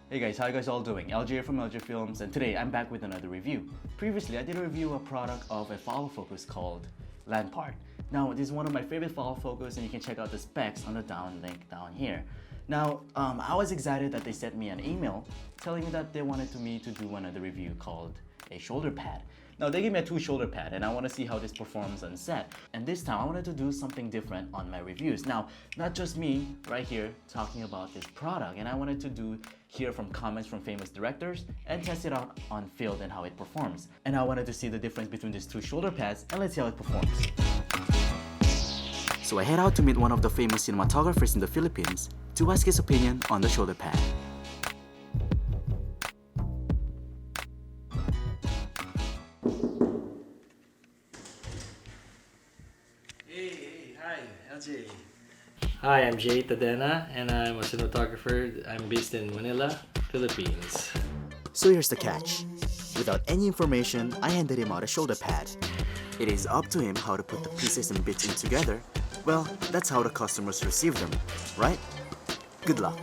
Hey guys, how you guys all doing? LJ here from LJ Films, and today I'm back with another review. Previously, I did a review of a product of a follow focus called Lanparte. Now, this is one of my favorite follow focus, and you can check out the specs on the down link down here. Now, I was excited that they sent me an email telling me that they wanted me to do another review called a shoulder pad. Now, they gave me a 2 shoulder pad, and I want to see how this performs on set. And this time, I wanted to do something different on my reviews. Now, not just me right here talking about this product, and I wanted to hear from comments from famous directors and test it out on field and how it performs. And I wanted to see the difference between these 2 shoulder pads, and let's see how it performs. So I head out to meet one of the famous cinematographers in the Philippines to ask his opinion on the shoulder pad. Hi, LJ. Hi, I'm Jay Tadena, and I'm a cinematographer. I'm based in Manila, Philippines. So here's the catch. Without any information, I handed him out a shoulder pad. It is up to him how to put the pieces and bits in together. Well, that's how the customers receive them, right? Good luck.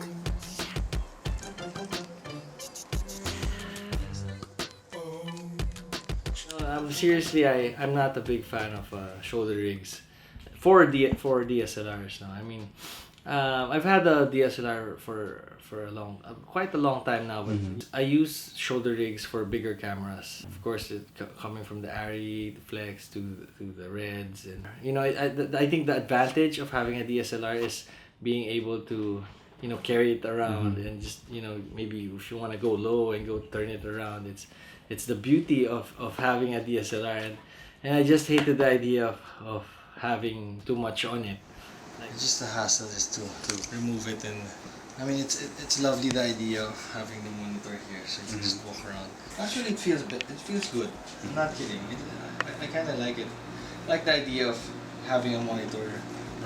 Seriously, I'm not a big fan of shoulder rigs for DSLRs now. I mean, I've had a DSLR for quite a long time now, but I use shoulder rigs for bigger cameras. Of course, coming from the Arri, the Flex to the Reds, and you know, I think the advantage of having a DSLR is being able to carry it around and just maybe if you want to go low and go turn it around. It's the beauty of having a DSLR, and I just hated the idea of having too much on it. Like just the hassle is to remove it, and I mean it's lovely the idea of having the monitor here so you can just walk around. Actually, it feels good. I'm not kidding. I kind of like it. I like the idea of having a monitor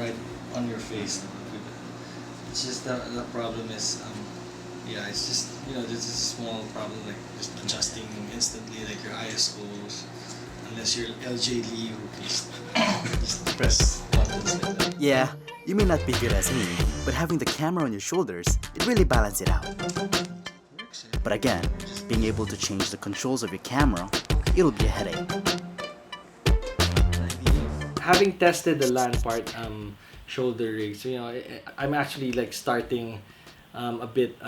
right on your face. It's just the problem is yeah, it's just there's a small problem like just adjusting instantly like your ISOs. Unless you're LJ Lee who just press buttons like that. Yeah, you may not be good as me, but having the camera on your shoulders, it really balances it out. But again, being able to change the controls of your camera, it'll be a headache. Having tested the Lanparte shoulder rigs, I'm actually like starting a bit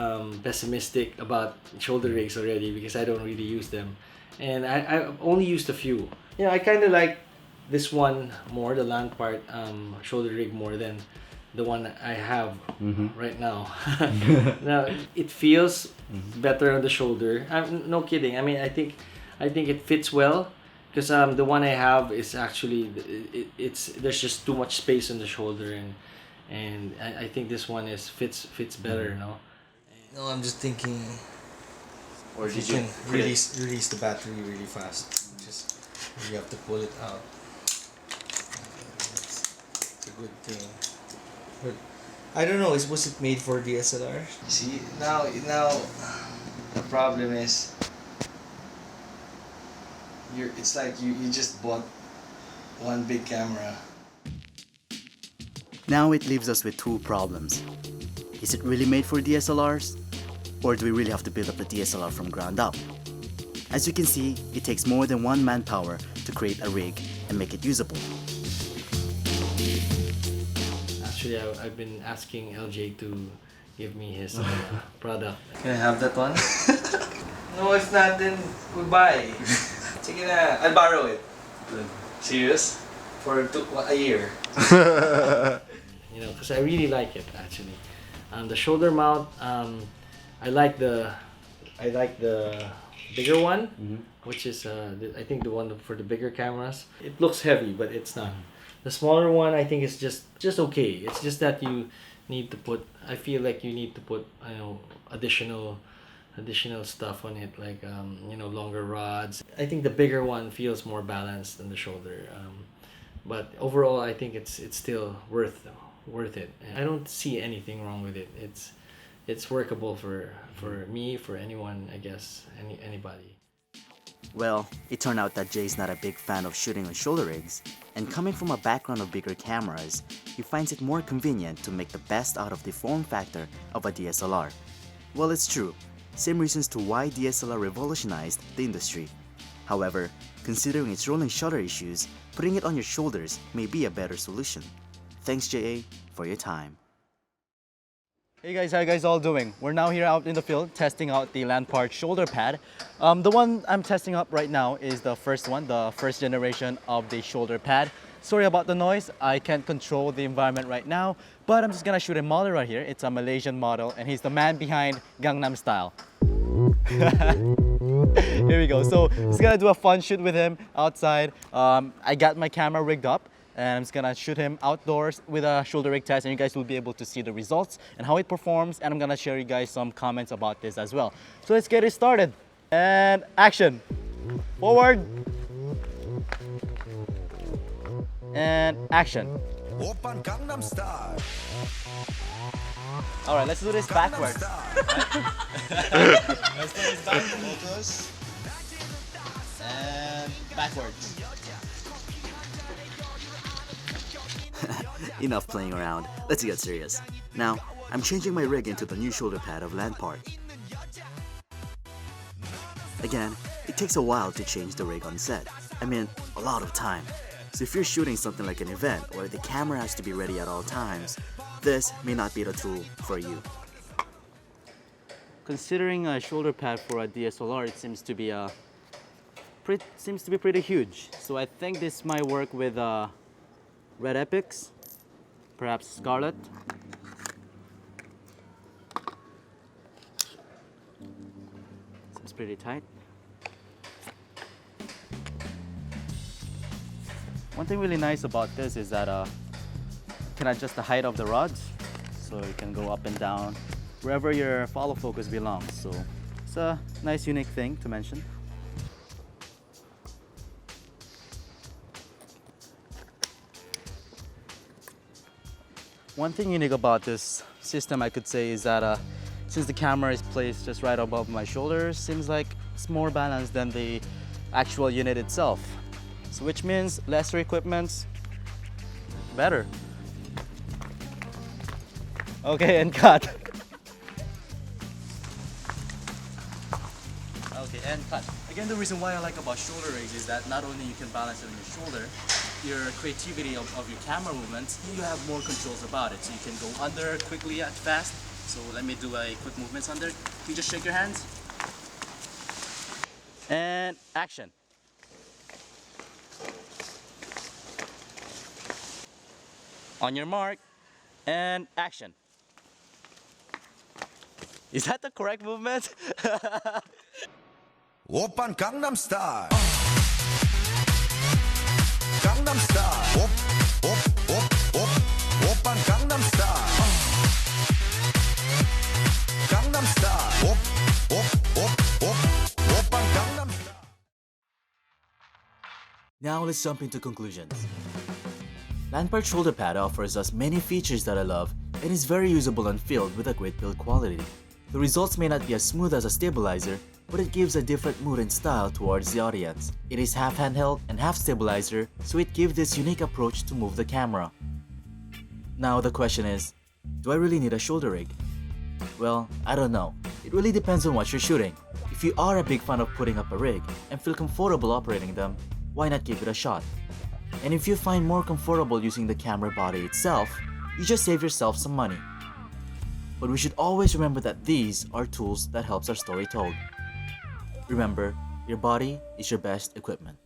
pessimistic about shoulder rigs already because I don't really use them. And I've only used a few. I kind of like this one more, the Lanparte shoulder rig, more than the one I have right now. Now it feels better on the shoulder. No kidding. I mean, I think it fits well because the one I have is actually there's just too much space on the shoulder, and I think this one fits better. No, I'm just thinking. Or you can release the battery really fast. Just you have to pull it out. It's a good thing. But I don't know. Was it made for DSLR? See now the problem is it's like you just bought one big camera. Now it leaves us with 2 problems. Is it really made for DSLRs? Or do we really have to build up the DSLR from ground up? As you can see, it takes more than 1 manpower to create a rig and make it usable. Actually, I've been asking LJ to give me his product. Can I have that one? No, if not, then we'll buy. Sige na, I'll borrow it. Serious? For a year. Because I really like it actually. The shoulder mount, I like the bigger one, which is I think the one for the bigger cameras. It looks heavy, but it's not. The smaller one, I think, is just okay. It's just that you need to put. I feel like you need to put additional stuff on it, like longer rods. I think the bigger one feels more balanced than the shoulder. But overall, I think it's still worth it. I don't see anything wrong with it. It's workable for me, for anyone, I guess, anybody. Well, it turned out that Jay's not a big fan of shooting on shoulder rigs, and coming from a background of bigger cameras, he finds it more convenient to make the best out of the form factor of a DSLR. Well, it's true, same reasons to why DSLR revolutionized the industry. However, considering its rolling shutter issues, putting it on your shoulders may be a better solution. Thanks JA for your time. Hey guys, how you guys all doing? We're now here out in the field testing out the Lanparte shoulder pad. The one I'm testing up right now is the first one, the first generation of the shoulder pad. Sorry about the noise, I can't control the environment right now, but I'm just gonna shoot a model right here. It's a Malaysian model and he's the man behind Gangnam Style. Here we go. So just gonna do a fun shoot with him outside. I got my camera rigged up and I'm just gonna shoot him outdoors with a shoulder rig test, and you guys will be able to see the results and how it performs, and I'm gonna share you guys some comments about this as well. So let's get it started. And action. Forward. And action. Alright, let's do this backwards. Let's do this back. Focus. And backwards. Enough playing around, let's get serious. Now, I'm changing my rig into the new shoulder pad of Lanparte. Again, it takes a while to change the rig on set. I mean, a lot of time. So if you're shooting something like an event where the camera has to be ready at all times, this may not be the tool for you. Considering a shoulder pad for a DSLR, it seems to be pretty huge. So I think this might work with Red Epics, perhaps Scarlet. Seems pretty tight. One thing really nice about this is that you can adjust the height of the rods, so you can go up and down wherever your follow focus belongs. So it's a nice, unique thing to mention. One thing unique about this system, I could say, is that since the camera is placed just right above my shoulders, seems like it's more balanced than the actual unit itself. So which means lesser equipment, better. Okay, and cut. Okay, and cut. Again, the reason why I like about shoulder rigs is that not only you can balance it on your shoulder, your creativity of your camera movements, you have more controls about it. So you can go under quickly and fast. So let me do a quick movements under. Can you just shake your hands? And action. On your mark, and action. Is that the correct movement? Oppan Gangnam Style. Gangnam Style. Op, op, op, op. Oppan Gangnam Style. Gangnam Style. Op, op, op, op. Oppan Gangnam Style. Now let's jump into conclusions. Lanparte shoulder pad offers us many features that I love and is very usable on field with a great build quality. The results may not be as smooth as a stabilizer, but it gives a different mood and style towards the audience. It is half handheld and half stabilizer, so it gives this unique approach to move the camera. Now the question is, do I really need a shoulder rig? Well, I don't know. It really depends on what you're shooting. If you are a big fan of putting up a rig and feel comfortable operating them, why not give it a shot? And if you find more comfortable using the camera body itself, you just save yourself some money. But we should always remember that these are tools that helps our story told. Remember, your body is your best equipment.